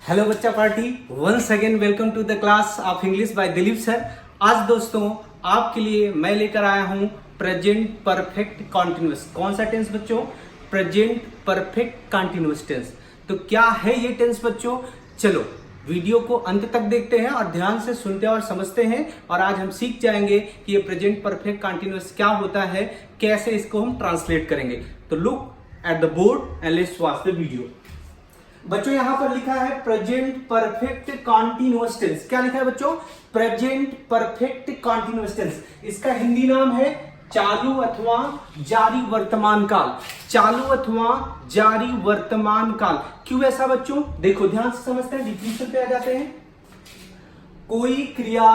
Hello बच्चा party, once again welcome to the class of English by Dilip sir. आज दोस्तों आपके लिए मैं लेकर आया हूं प्रेजेंट परफेक्ट कॉन्टिन्यूअस। कौन सा टेंस बच्चों? Present perfect continuous tense. तो क्या है ये टेंस बच्चों? चलो वीडियो को अंत तक देखते हैं और ध्यान से सुनते और समझते हैं। और आज हम सीख जाएंगे कि ये प्रेजेंट परफेक्ट कॉन्टिन्यूअस क्या होता है, कैसे इसको हम ट्रांसलेट करेंगे। तो look at the board and let's watch the video. बच्चों यहां पर लिखा है प्रेजेंट परफेक्ट कॉन्टिन्यूअस टेंस। क्या लिखा है बच्चों? Present perfect continuous tense. इसका हिंदी नाम है चालू अथवा जारी वर्तमान काल। चालू अथवा जारी वर्तमान काल। क्यों ऐसा बच्चों? देखो ध्यान से समझते हैं, डिफिनेशन पे आ जाते हैं। कोई क्रिया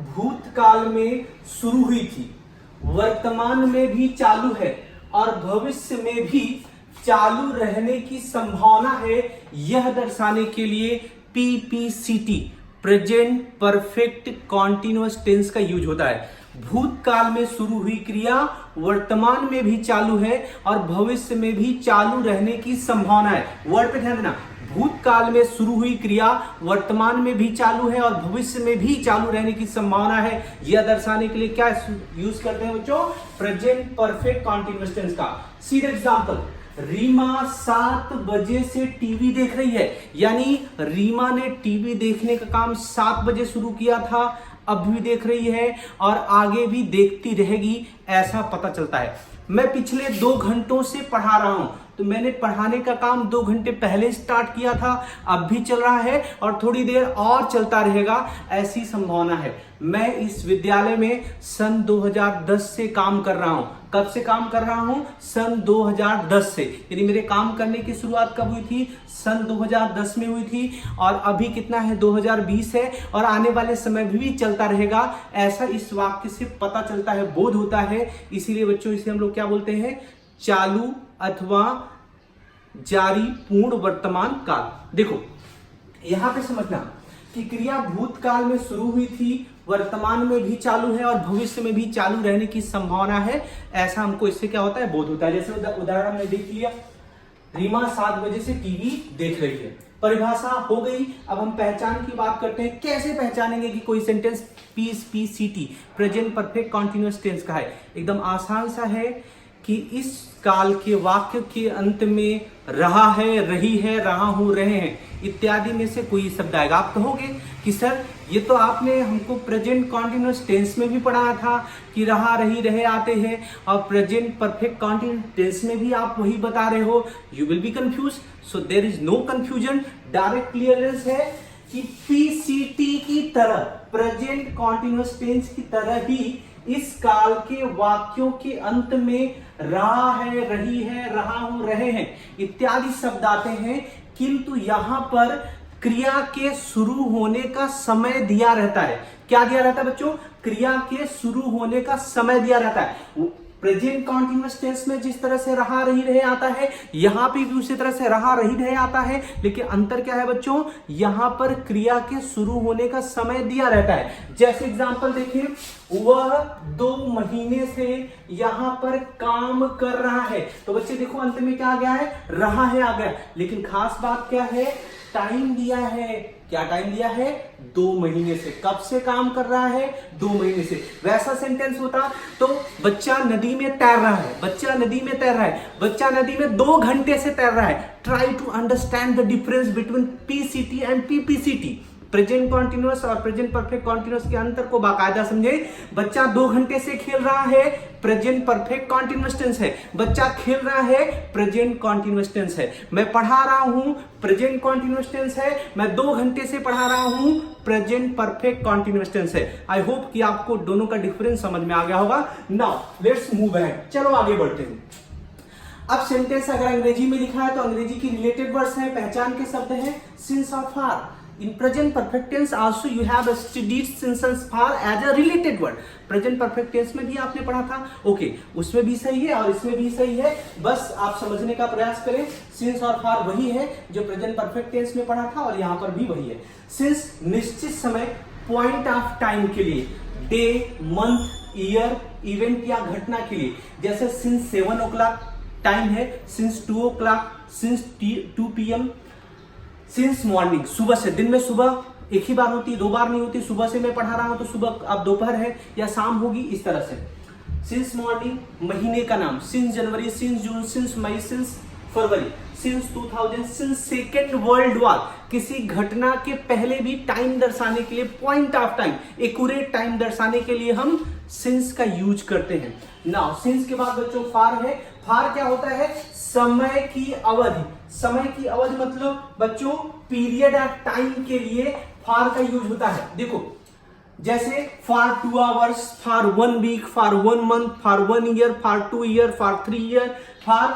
भूतकाल में शुरू हुई थी, वर्तमान में भी चालू है और भविष्य में भी चालू रहने की संभावना है, यह दर्शाने के लिए पीपीसीटी प्रेजेंट परफेक्ट कॉन्टिन्यूअस टेंस का यूज होता है। भूतकाल में शुरू हुई क्रिया वर्तमान में भी चालू है और भविष्य में भी चालू रहने की संभावना है। वर्ड पे ध्यान देना। भूतकाल में शुरू हुई क्रिया वर्तमान में भी चालू है और भविष्य में भी चालू रहने की संभावना है, यह दर्शाने के लिए क्या यूज करते हैं बच्चों? प्रेजेंट परफेक्ट कॉन्टिन्यूअस टेंस का। सीधा एग्जांपल, रीमा 7 बजे से टीवी देख रही है। यानी रीमा ने टीवी देखने का काम 7 बजे शुरू किया था, अब भी देख रही है और आगे भी देखती रहेगी, ऐसा पता चलता है। मैं पिछले 2 घंटों से पढ़ा रहा हूं, तो मैंने पढ़ाने का काम 2 घंटे पहले स्टार्ट किया था, अब भी चल रहा है और थोड़ी देर और चलता रहेगा, ऐसी संभावना है। मैं इस विद्यालय में सन 2010 से काम कर रहा हूं। कब से काम कर रहा हूं? सन 2010 से। यानी मेरे काम करने की शुरुआत कब हुई थी? सन 2010 में हुई थी और अभी कितना है? 2020 है और आने वाले समय भी चलता रहेगा, ऐसा इस वाक्य से पता चलता है, बोध होता है। इसीलिए बच्चों इसे हम लोग क्या बोलते हैं? चालू अथवा जारी पूर्ण वर्तमान काल। देखो यहां पे समझना कि क्रिया भूतकाल में शुरू हुई थी, वर्तमान में भी चालू है और भविष्य में भी चालू रहने की संभावना है, ऐसा हमको इससे क्या होता है? बोध होता है। जैसे उदाहरण हमने देख लिया, रीमा 7 बजे से टीवी देख रही है। परिभाषा हो गई। अब हम पहचान की बात करते हैं। कैसे पहचानेंगे कि कोई sentence PPCT present perfect continuous tense का है? एकदम आसान सा है कि इस काल के वाक्य के अंत में रहा है, रही है, रहा हूं, रहे हैं इत्यादि में से कोई शब्द आएगा। आप कहोगे कि सर ये तो आपने हमको प्रेजेंट कॉन्टिन्यूअस टेंस में भी पढ़ाया था कि रहा, रही, रहे आते हैं और प्रेजेंट परफेक्ट कॉन्टिन्यूअस टेंस में भी आप वही बता रहे हो। You will be confuse. So there is no confusion. Direct clearance है कि पीसीटी की तरह, प्रेजेंट कॉन्टिन्यूअस टेंस की तरह ही इस काल के वाक्यों के अंत में रहा है, रही है, रहा हूं, रहे हैं इत्यादि शब्द आते हैं, किंतु यहां पर क्रिया के शुरू होने का समय दिया रहता है। क्या दिया रहता है बच्चों? क्रिया के शुरू होने का समय दिया रहता है। प्रेजेंट कॉन्टिन्यूअस टेंस में जिस तरह से रहा, रही, रहे आता है, यहां पे भी उसी तरह से रहा, रही, रहे आता है, लेकिन अंतर क्या है बच्चों? यहां पर क्रिया के शुरू होने का समय दिया रहता है। जैसे एग्जांपल देखिए, वह 2 महीने से यहां पर काम कर रहा है। तो बच्चे देखो अंत में क्या आ गया है? रहा है आ गया, लेकिन खास बात क्या है? टाइम दिया है। क्या टाइम दिया है? 2 महीने से। कब से काम कर रहा है? 2 महीने से। वैसा सेंटेंस होता तो बच्चा नदी में तैर रहा है, बच्चा नदी में तैर रहा है, बच्चा नदी में 2 घंटे से तैर रहा है। Try to understand the difference between PCT and PPCT. Present continuous और प्रेजेंट परफेक्ट कॉन्टिन्यूअस के अंतर को बाकायदा समझे। बच्चा 2 घंटे से खेल रहा है, प्रेजेंट परफेक्ट कॉन्टिन्यूअस टेंस है। बच्चा खेल रहा है, प्रेजेंट कॉन्टिन्यूअस टेंस है। मैं पढ़ा रहा हूं, प्रेजेंट कॉन्टिन्यूअस टेंस है। मैं 2 घंटे से पढ़ा रहा हूं, प्रेजेंट परफेक्ट कॉन्टिन्यूअस टेंस है। आई होप कि आपको दोनों का डिफरेंस समझ में आ गया होगा। Now let's move ahead. चलो आगे बढ़ते हैं। अब सेंटेंस अगर अंग्रेजी में लिखा है तो अंग्रेजी की रिलेटेड वर्ड्स हैं, पहचान के शब्द हैं सिंस और for. In present perfect tense also you have studied since and for as a related word. Present perfect tense में भी आपने पढ़ा था, ओके उसमें भी सही है और इसमें भी सही है। बस आप समझने का प्रयास करें। since और for वही है जो present perfect tense में पढ़ा था और यहाँ पर भी वही है। since निश्चित समय, पॉइंट ऑफ टाइम के लिए, डे, मंथ, ईयर, इवेंट या घटना के लिए। जैसे since 7 o'clock टाइम है, since 2 o'clock, since 2 PM, since morning, सुबह से, दिन में सुबह एक ही बार होती है, 2 बार नहीं होती। सुबह से मैं पढ़ा रहा हूं तो सुबह अब दोपहर है या शाम होगी, इस तरह से। सिंस मॉर्निंग महीने का नाम, since January, since June, since May, since February, since 2000, since second world war. किसी घटना के पहले भी टाइम दर्शाने के लिए, point of time, accurate time दर्शाने के लिए हम सिंस का यूज करते हैं। नाउ सिंस के बाद बच्चों फार है। फार क्या होता है? समय की अवधि। समय की अवधि मतलब बच्चों पीरियड ऑफ टाइम के लिए फार का यूज होता है। देखो जैसे for 2 hours, for 1 week, for 1 month, for 1 year, for 2 year, for 3 year, for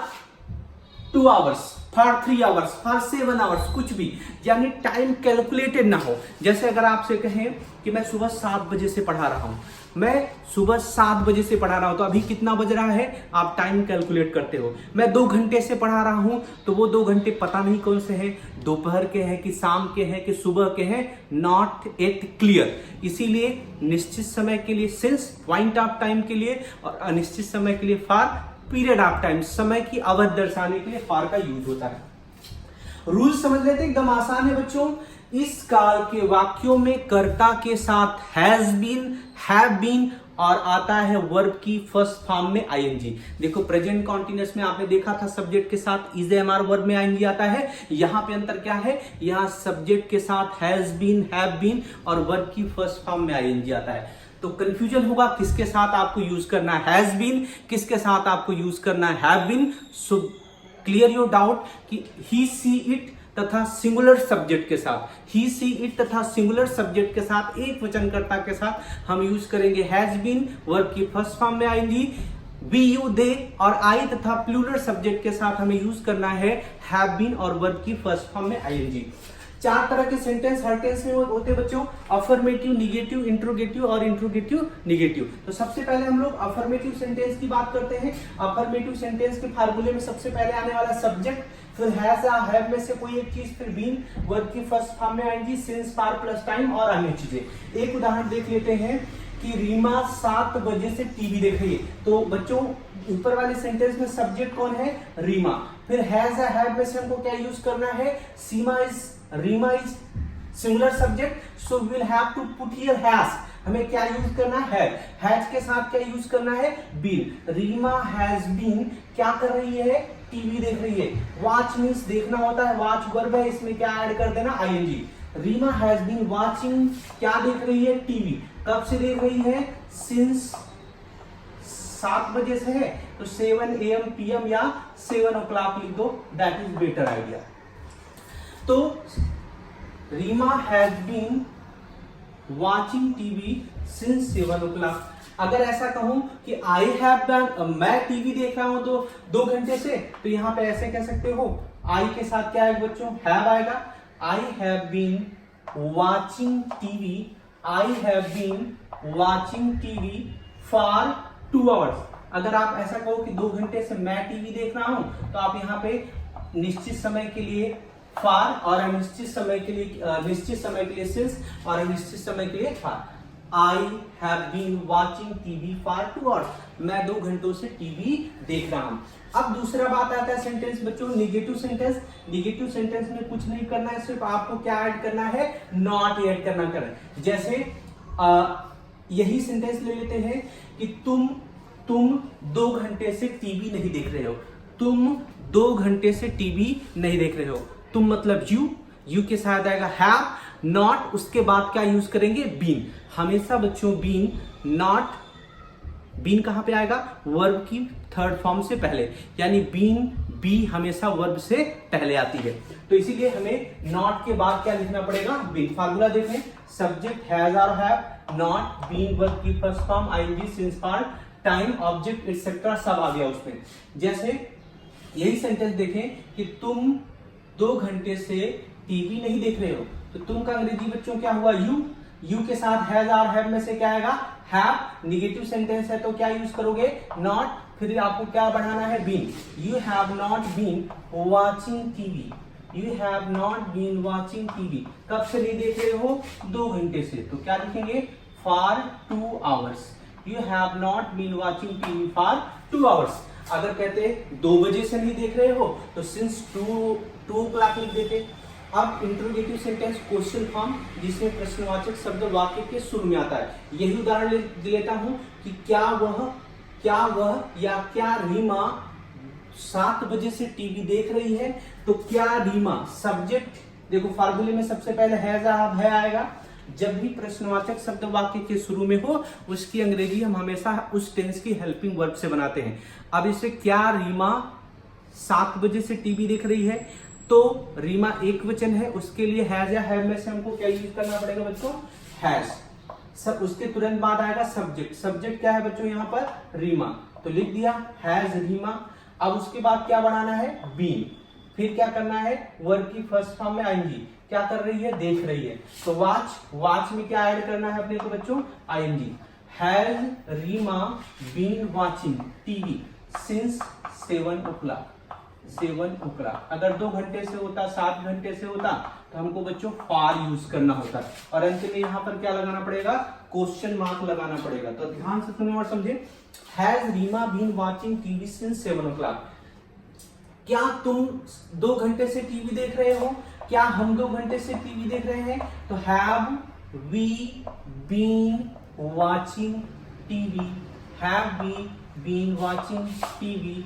2 hours, for 3 hours, for 7 hours, कुछ भी, यानी टाइम कैलकुलेटेड ना हो। जैसे अगर आपसे कहें कि मैं सुबह 7 बजे से पढ़ा रहा हूं, मैं सुबह 7 बजे से पढ़ा रहा हूं, तो अभी कितना बज रहा है आप टाइम कैलकुलेट करते हो। मैं 2 घंटे से पढ़ा रहा हूं तो वो 2 घंटे पता नहीं कौन से हैं, दोपहर के हैं कि शाम के हैं कि सुबह के हैं, नॉट एट क्लियर। इसीलिए निश्चित समय के लिए सिंस, पॉइंट ऑफ टाइम के लिए, और अनिश्चित समय के लिए फॉर, पीरियड ऑफ टाइम, समय की अवधि दर्शाने के लिए फॉर का यूज होता है। रूल समझ लेते हैं, एकदम आसान है बच्चों। इस काल के वाक्यों में कर्ता के साथ हैज बीन, हैव बीन और आता है वर्ब की फर्स्ट फॉर्म में आईएनजी। देखो प्रेजेंट कॉन्टिन्यूअस में आपने देखा था सब्जेक्ट के साथ इज एम आर वर्ब में आईएनजी आता है। यहां पे अंतर क्या है? यहां सब्जेक्ट के साथ हैज बीन, हैव बीन और वर्ब की फर्स्ट फॉर्म में आईएनजी आता है। तो कंफ्यूजन होगा किसके साथ आपको यूज करना है हैज बीन, किसके साथ आपको यूज करना है have been. So clear your doubt कि ही सी इट तथा सिंगुलर सब्जेक्ट के साथ, ही सी इट तथा सिंगुलर सब्जेक्ट के साथ, एक वचनकर्ता के साथ हम यूज करेंगे हैज बीन, वर्ब की फर्स्ट फॉर्म में आएंगी। वी, यू, दे और आई तथा प्लूरल सब्जेक्ट के साथ हमें यूज करना है हैव बीन और वर्ब की फर्स्ट फॉर्म में आईएनजी। 4 तरह के सेंटेंस हर टेंस में होते हैं बच्चों, अफर्मेटिव, निगेटिव, इंट्रोगेटिव और इंट्रोगेटिव निगेटिव। तो सबसे पहले हम लोग अफर्मेटिव सेंटेंस की बात करते हैं। अफर्मेटिव सेंटेंस के फार्मूले में सबसे पहले आने वाला सब्जेक्ट, फिर हैज या हैव में से कोई एक चीज, फिर बीन, वर्ब की फर्स्ट फॉर्म में आएंगी, सिंस, फॉर प्लस टाइम और अन्य चीजें। एक उदाहरण देख लेते हैं कि रीमा 7 बजे से टीवी देख रही है। तो बच्चों ऊपर वाले सेंटेंस में सब्जेक्ट कौन है? रीमा। फिर हैज या हैव में से हमको क्या यूज करना है? Seema is, Reema is singular subject, so we will have to put here has. हमें क्या यूज करना है? हैज के साथ क्या यूज करना है? बीन। रीमा हैज बीन क्या कर रही है? टीवी देख रही है। वॉच मीन्स देखना होता है, वॉच वर्ब है, इसमें क्या ऐड कर देना? ING. Reema has been watching, क्या देख रही है? टीवी। कब से देख रही है? सिंस 7 बजे से है तो 7 AM PM या 7 o'clock लिख दो, दैट इज बेटर आइडिया। तो Reema has been watching TV since 7 o'clock। अगर ऐसा कहूं कि आई हैव बीन, मैं टीवी देख रहा हूं तो 2 घंटे से, तो यहां पे ऐसे कह सकते हो, आई के साथ क्या आएगा बच्चों? हैव आएगा। I have been watching TV, I have been watching TV for 2 hours. अगर आप ऐसा कहो कि 2 घंटे से मैं टीवी देख रहा हूं, तो आप यहाँ पे निश्चित समय के लिए फॉर और अनिश्चित समय के लिए, निश्चित समय के लिए सिंस और अनिश्चित समय के लिए for. I have been watching TV for 2 hours. मैं 2 घंटों से टीवी देख रहा हूं। अब दूसरा बात आता है सेंटेंस बच्चों, निगेटिव सेंटेंस। निगेटिव सेंटेंस में कुछ नहीं करना है, सिर्फ आपको क्या ऐड करना है? नॉट ऐड करना है। जैसे यही सेंटेंस ले लेते हैं कि तुम 2 घंटे से टीवी नहीं देख रहे हो। तुम 2 घंटे से टीवी नहीं देख रहे हो। तुम मतलब यू के साथ आएगा हैव, नॉट, उसके बाद क्या यूज करेंगे? बीन। हमेशा बच्चों बीन, नॉट, बीन कहां पे आएगा? वर्ब की थर्ड फॉर्म से पहले, यानी बीन, बी हमेशा वर्ब से पहले आती है। तो इसीलिए हमें नॉट के बाद क्या लिखना पड़ेगा? बीन। फार्मूला देखें, सब्जेक्ट हैज और हैव, नॉट, बीन, वर्ब की first form, ING, since, for, time, object etcetera सब आ गया उसमें। जैसे यही सेंटेंस देखें कि तुम 2 घंटे से टीवी नहीं देख रहे हो, तो तुम का अंग्रेजी बच्चों क्या हुआ? यू के साथ हैज और हैव में से क्या आएगा? हैव। निगेटिव सेंटेंस है तो क्या यूज करोगे? नॉट। फिर आपको क्या बढ़ाना है? Been. You have not been watching TV, you have not been watching TV. कब से नहीं देख रहे हो? 2 घंटे से। तो क्या लिखेंगे? For 2 hours. You have not been watching TV for 2 hours. अगर कहते 2 बजे से नहीं देख रहे हो तो सिंस 2 o'clock लिख देते। अब इंट्रोगेटिव सेंटेंस क्वेश्चन फॉर्म, जिसमें प्रश्नवाचक शब्द वाक्य के शुरू में आता है। यही उदाहरण ले लेता हूं कि क्या वह या क्या रीमा 7 बजे से टीवी देख रही है। तो क्या रीमा सब्जेक्ट, देखो फार्मूले में सबसे पहले है आएगा। जब भी प्रश्नवाचक शब्द वाक्य के शुरू में हो, उसकी अंग्रेजी हम हमेशा उस टेंस की हेल्पिंग वर्ब से बनाते हैं। अब इसे क्या रीमा 7 बजे से टीवी देख रही है, तो रीमा एक वचन है, उसके लिए हैज या हैव में से हमको क्या यूज करना पड़ेगा बच्चों, हैज। सब उसके तुरंत बाद आएगा सब्जेक्ट। सब्जेक्ट क्या है बच्चों यहाँ पर, रीमा, तो लिख दिया हैज रीमा। अब उसके बाद क्या बनाना है, बीन। फिर क्या करना है, वर्ब की फर्स्ट फॉर्म में आईएनजी, क्या कर रही है, देख रही है। तो वॉच में क्या ऐड करना है अपने को बच्चों, ING. Has Reema been watching TV since 7 o'clock। 7 o'clock अगर 2 घंटे से होता, 7 घंटे से होता, तो हमको बच्चों फॉर यूज करना होता। और अंत में यहाँ पर क्या लगाना पड़ेगा, क्वेश्चन मार्क लगाना पड़ेगा। तो ध्यान से सुने और समझे। Has Reema been watching TV since 7 o'clock। क्या तुम 2 घंटे से टीवी देख रहे हो, क्या हम 2 घंटे से टीवी देख रहे हैं। तो have we been watching TV, have we been watching TV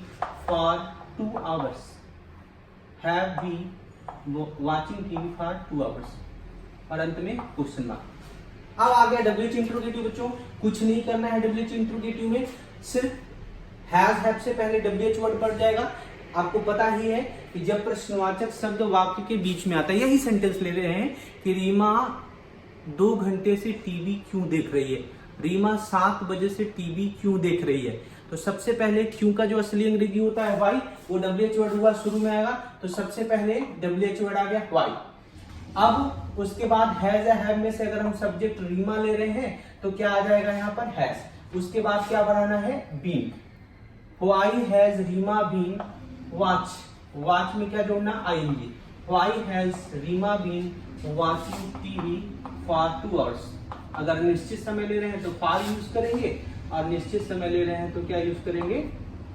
for 2 hours। Have we watching TV for 2 hours। और अंत में क्वेश्चन मार्क। अब आ गया डब्ल्यूएच इंट्रोगेटिव बच्चों। कुछ नहीं करना है डब्ल्यूएच इंट्रोगेटिव में, सिर्फ हैव से पहले डब्ल्यूएच वर्ड पड़ जाएगा। आपको पता ही है कि जब प्रश्नवाचक शब्द वाक्य के बीच में आता है, यही सेंटेंस ले रहे हैं कि रीमा 2 घंटे से टीवी क्यों देख रही है, रीमा 7 बजे से टीवी क्यों देख रही है। तो सबसे पहले क्यों का जो असली अंग्रेजी होता है वाई, वो डब्ल्यूएच वर्ड हुआ, शुरू में आएगा। तो सबसे पहले डब्ल्यूएच वर्ड आ गया वाई। अब उसके बाद हैज या हैव में से अगर हम सब्जेक्ट रीमा ले रहे हैं, तो क्या आ जाएगा यहाँ पर, हैज। उसके बाद क्या बनाना है, been. Why has Reema been watch में क्या जोड़ना, ING. Why has Reema been watching TV for 2 hours। अगर निश्चित समय ले रहे हैं तो फॉर यूज करेंगे, और निश्चित समय ले रहे हैं तो क्या यूज करेंगे,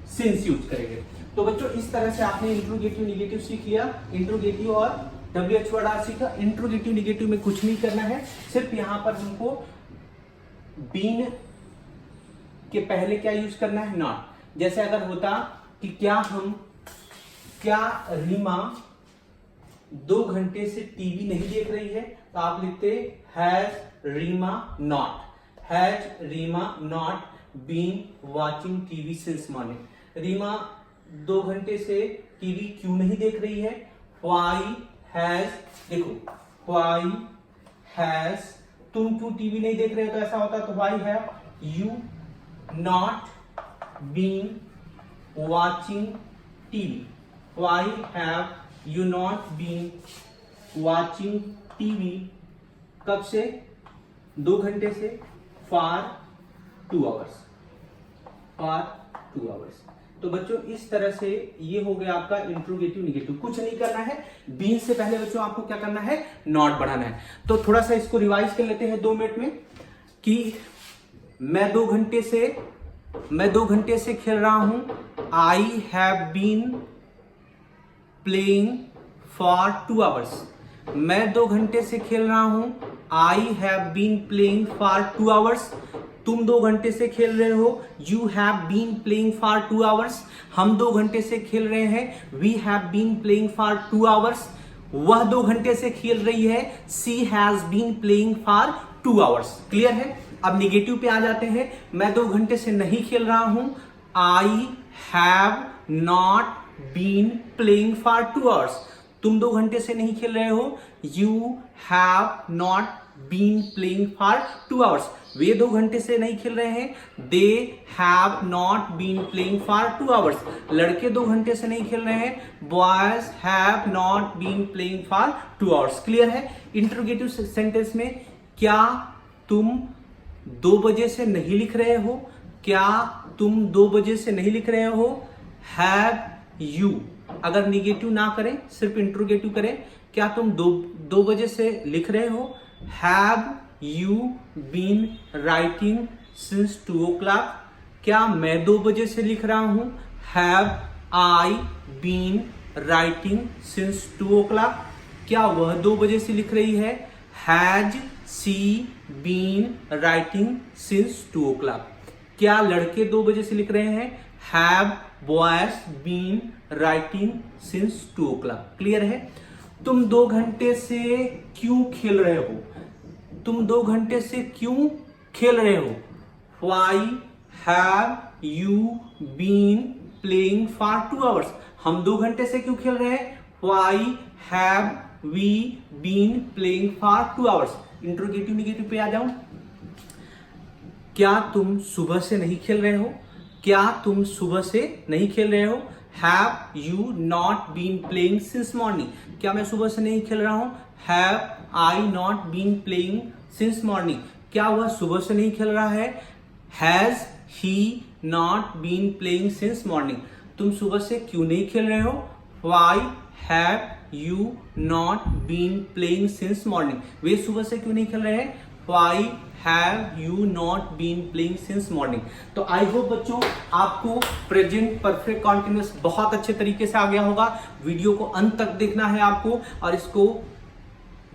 सिंस यूज करेंगे। तो बच्चों इस तरह से आपने इंट्रोगेटिव निगेटिव सीख लिया, इंट्रोगेटिव और डब्ल्यूएच वर्ड आज सीखा। इंट्रोगेटिव निगेटिव में कुछ नहीं करना है, सिर्फ यहां पर हमको बीन के पहले क्या यूज करना है, नॉट। जैसे अगर होता कि क्या रीमा 2 घंटे से टीवी नहीं देख रही है, तो आप लिखते has Reema not been watching TV since morning. Reema 2 घंटे से टीवी क्यों नहीं देख रही है, व्हाई हैज, देखो व्हाई हैज, तुम क्यों टीवी नहीं देख रहे हो, तो ऐसा होता है। तो why have you not been watching TV, why have you not been watching TV, कब से, 2 घंटे से, फॉर 2 hours। तो बच्चों इस तरह से ये हो गया आपका इंट्रोगेटिव निगेटिव। कुछ नहीं करना है, बीन से पहले बच्चों आपको क्या करना है, नॉट बढ़ाना है। तो थोड़ा सा इसको रिवाइज कर लेते हैं 2 मिनट में कि मैं 2 घंटे से खेल रहा हूं, I have been playing for 2 hours। मैं 2 घंटे से खेल रहा हूं, I have been playing for 2 hours। तुम 2 घंटे से खेल रहे हो, you have been playing for 2 hours। हम 2 घंटे से खेल रहे हैं, we have been playing for 2 hours। वह 2 घंटे से खेल रही है, she has been playing for 2 hours। Clear है। अब निगेटिव पे आ जाते हैं। मैं 2 घंटे से नहीं खेल रहा हूं, I have not been playing for 2 hours। तुम 2 घंटे से नहीं खेल रहे हो, you have not been playing for 2 hours। वे 2 घंटे से नहीं खेल रहे हैं, they have not been playing for 2 hours। लड़के 2 घंटे से नहीं खेल रहे हैं, boys have not been playing for 2 hours। Clear है। इंट्रोगेटिव सेंटेंस में क्या तुम 2 बजे से नहीं लिख रहे हो, क्या तुम 2 बजे से नहीं लिख रहे हो, हैव यू, अगर निगेटिव ना करें सिर्फ इंट्रोगेटिव करें, क्या तुम 2 बजे से लिख रहे हो, have you been writing since 2 o'clock। क्या मैं 2 बजे से लिख रहा हूं, have I been writing since 2 o'clock। क्या वह 2 बजे से लिख रही है? Has she been writing since 2 o'clock? क्या लड़के 2 बजे से लिख रहे हैं? Have boys been writing since 2 o'clock? Clear है? तुम 2 घंटे से क्यों खेल रहे हो? तुम 2 घंटे से क्यों खेल रहे हो? Why have you been playing for 2 hours? हम 2 घंटे से क्यों खेल रहे हैं? Why have we been playing for 2 hours? Interrogative negative पे आ जाऊं। क्या तुम सुबह से नहीं खेल रहे हो? क्या तुम सुबह से नहीं खेल रहे हो? Have you not been playing since morning? क्या मैं सुबह से नहीं खेल रहा हूं? Have I not been playing since morning? क्या वह सुबह से नहीं खेल रहा है? Has he not been playing since morning? तुम सुबह से क्यों नहीं खेल रहे हो? Why have you not been playing since morning? वे सुबह से क्यों नहीं खेल रहे हैं? Why have you not been playing since morning? तो आई होप बच्चों आपको प्रेजेंट परफेक्ट कॉन्टिन्यूअस बहुत अच्छे तरीके से आ गया होगा। वीडियो को अंत तक देखना है आपको, और इसको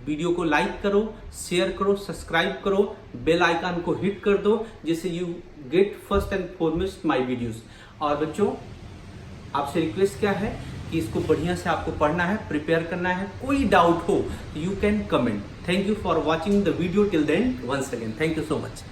वीडियो को लाइक करो, शेयर करो, सब्सक्राइब करो, बेल आइकन को हिट कर दो, जिससे you get first and foremost my videos. और बच्चों आपसे रिक्वेस्ट क्या है कि इसको बढ़िया से आपको पढ़ना है, प्रिपेयर करना है। कोई डाउट हो तो you can comment. Thank you for watching the video till then. Once again thank you so much.